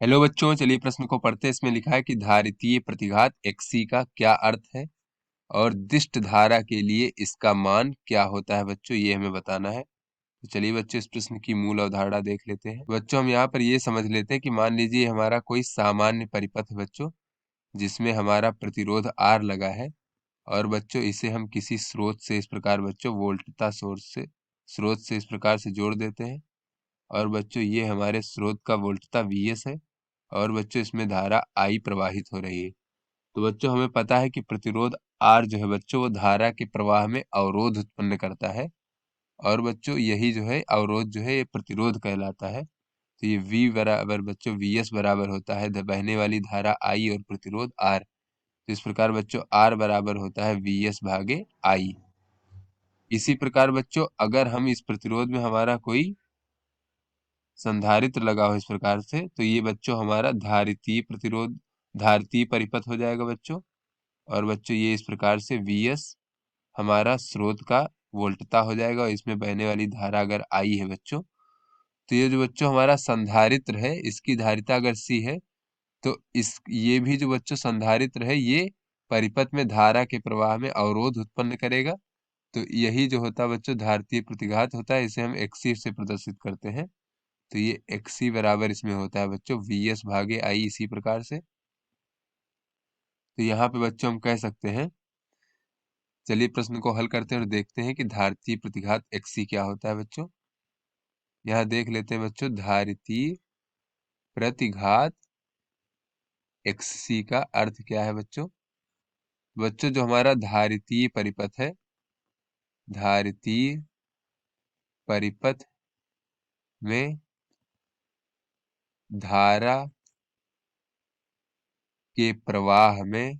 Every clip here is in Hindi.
हेलो बच्चों, चलिए प्रश्न को पढ़ते हैं। इसमें लिखा है कि धारितीय प्रतिघात xc का क्या अर्थ है और दिष्ट धारा के लिए इसका मान क्या होता है। बच्चों ये हमें बताना है। तो चलिए बच्चों इस प्रश्न की मूल अवधारणा देख लेते हैं। बच्चों हम यहाँ पर ये समझ लेते हैं कि मान लीजिए हमारा कोई सामान्य परिपथ है बच्चों, जिसमें हमारा प्रतिरोध R लगा है और बच्चों इसे हम किसी स्रोत से इस प्रकार बच्चों वोल्टता सोर्स से स्रोत से इस प्रकार से जोड़ देते हैं। और बच्चों ये हमारे स्रोत का वोल्टता Vs है और बच्चों इसमें धारा I प्रवाहित हो रही है। तो बच्चों हमें पता है कि प्रतिरोध R जो है बच्चों वो धारा के प्रवाह में अवरोध उत्पन्न करता है और बच्चों यही जो है अवरोध जो है ये प्रतिरोध कहलाता है। तो ये V बराबर बच्चों Vs बराबर होता है बहने वाली धारा I और प्रतिरोध R। तो इस प्रकार बच्चों R बराबर होता है Vs भागे I। इसी प्रकार बच्चों अगर हम इस प्रतिरोध में हमारा कोई संधारित्र लगा हो इस प्रकार से, तो ये बच्चों हमारा धारितीय प्रतिरोध धारितीय परिपथ हो जाएगा बच्चों। और बच्चों ये इस प्रकार से Vs हमारा स्रोत का वोल्टता हो जाएगा और इसमें बहने वाली धारा अगर I है बच्चों, तो ये जो बच्चों हमारा संधारित्र है इसकी धारिता अगर C है, तो इस ये भी जो बच्चों संधारित्र है ये परिपथ में धारा के प्रवाह में अवरोध उत्पन्न करेगा। तो यही जो होता है बच्चों धारितीय प्रतिघात होता है, इसे हम XC से प्रदर्शित करते हैं। तो ये XC बराबर इसमें होता है बच्चों Vs भागे I इसी प्रकार से। तो यहाँ पे बच्चों हम कह सकते हैं, चलिए प्रश्न को हल करते हैं और देखते हैं कि धारितीय प्रतिघात XC क्या होता है बच्चों। यहाँ देख लेते हैं बच्चों धारितीय प्रतिघात XC का अर्थ क्या है बच्चों। बच्चों जो हमारा धारितीय परिपथ है, धारितीय परिपथ में धारा के प्रवाह में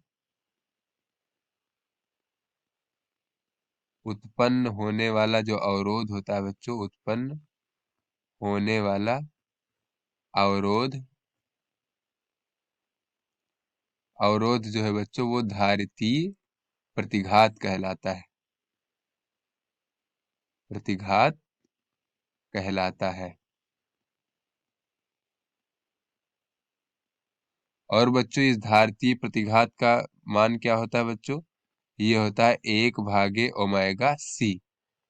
उत्पन्न होने वाला जो अवरोध होता है बच्चों, उत्पन्न होने वाला अवरोध अवरोध जो है बच्चों वो धारितीय प्रतिघात कहलाता है, प्रतिघात कहलाता है। और बच्चों इस धारितीय प्रतिघात का मान क्या होता है बच्चों, ये होता है 1/ओमेगा c।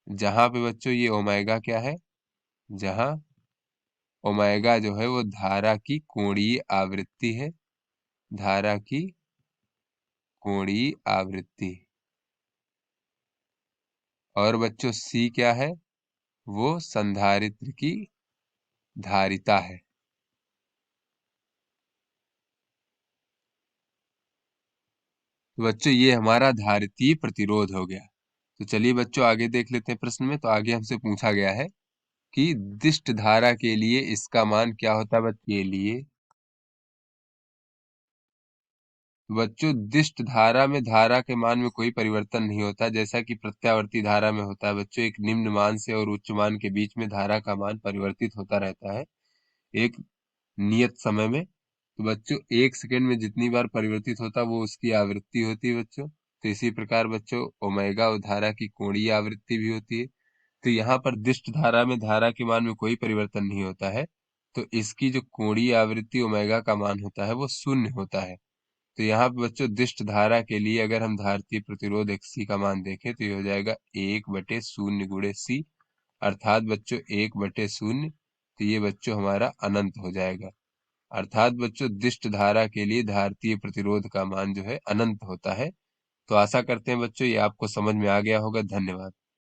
जहां पे बच्चों ये ओमेगा क्या है, जहां ओमेगा जो है वो धारा की कोणीय आवृत्ति है, धारा की कोणीय आवृत्ति। और बच्चों c क्या है, वो संधारित्र की धारिता है। तो बच्चों ये हमारा धारितीय प्रतिरोध हो गया। तो चलिए बच्चों आगे देख लेते हैं प्रश्न में। तो आगे हमसे पूछा गया है कि दिष्ट धारा के लिए इसका मान क्या होता है बच्चों के लिए। बच्चों दिष्ट धारा में धारा के मान में कोई परिवर्तन नहीं होता, जैसा कि प्रत्यावर्ती धारा में होता है बच्चों। एक निम्न मान से और उच्च मान के बीच में धारा का मान परिवर्तित होता रहता है एक नियत समय में। तो बच्चों 1 सेकंड में जितनी बार परिवर्तित होता है वो उसकी आवृत्ति होती है बच्चों। तो इसी प्रकार बच्चों ओमेगा और धारा की कोणीय आवृत्ति भी होती है। तो यहाँ पर दिष्ट धारा में धारा के मान में कोई परिवर्तन नहीं होता है, तो इसकी जो कोणीय आवृत्ति ओमेगा का मान होता है वो शून्य होता है। तो यहाँ पे बच्चों दिष्ट धारा के लिए अगर हम धारितीय प्रतिरोध XC का मान देखें तो ये हो जाएगा 1/0 गुणे C, अर्थात बच्चों 1/0। तो ये बच्चों हमारा अनंत हो जाएगा। अर्थात बच्चों दिष्ट धारा के लिए धारितीय प्रतिरोध का मान जो है अनंत होता है। तो आशा करते हैं बच्चों ये आपको समझ में आ गया होगा। धन्यवाद।